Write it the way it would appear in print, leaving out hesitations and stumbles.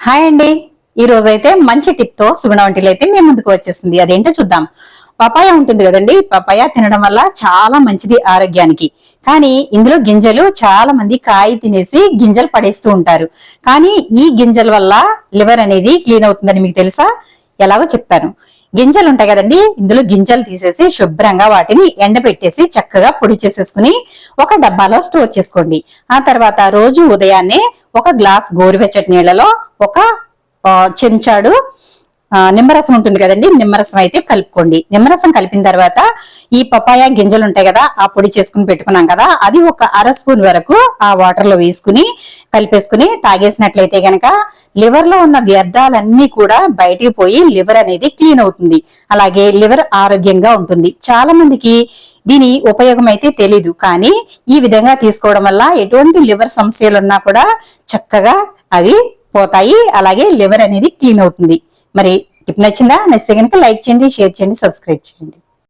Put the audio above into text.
Hi అండి. ఈ రోజైతే మంచి టిప్ తో సుగుణ వంటలు అయితే మేము ముందుకు వచ్చేసింది. అదేంటో చూద్దాం. పపాయ ఉంటుంది కదండి, పపాయ తినడం వల్ల చాలా మంచిది ఆరోగ్యానికి. కానీ ఇందులో గింజలు చాలా మంది కాయ తినేసి గింజలు పడేస్తూ ఉంటారు. కానీ ఈ గింజల వల్ల లివర్ అనేది క్లీన్ అవుతుందని మీకు తెలుసా? ఎలాగో చెప్తాను. గింజలు ఉంటాయి కదండి, ఇందులో గింజలు తీసేసి శుభ్రంగా వాటిని ఎండబెట్టేసి చక్కగా పొడి చేసేసుకుని ఒక డబ్బాలో స్టోర్ చేసుకోండి. ఆ తర్వాత రోజు ఉదయాన్నే ఒక గ్లాస్ గోరువెచ్చటి నీళ్ళలో ఒక చెంచాడు నిమ్మరసం ఉంటుంది కదండి, నిమ్మరసం అయితే కలుపుకోండి. నిమ్మరసం కలిపిన తర్వాత ఈ పపాయ గింజలు ఉంటాయి కదా, ఆ పొడి చేసుకుని పెట్టుకున్నాం కదా, అది ఒక అర స్పూన్ వరకు ఆ వాటర్ లో వేసుకుని కలిపేసుకుని తాగేసినట్లయితే గనక లివర్ లో ఉన్న వ్యర్థాలన్నీ కూడా బయటికి పోయి లివర్ అనేది క్లీన్ అవుతుంది. అలాగే లివర్ ఆరోగ్యంగా ఉంటుంది. చాలా మందికి దీని ఉపయోగం అయితే తెలీదు, కానీ ఈ విధంగా తీసుకోవడం వల్ల ఎటువంటి లివర్ సమస్యలున్నా కూడా చక్కగా అవి పోతాయి. అలాగే లివర్ అనేది క్లీన్ అవుతుంది. మరి టిప్ నచ్చిందా? నచ్చితే కనుక లైక్ చేయండి, షేర్ చేయండి, సబ్స్క్రైబ్ చేయండి.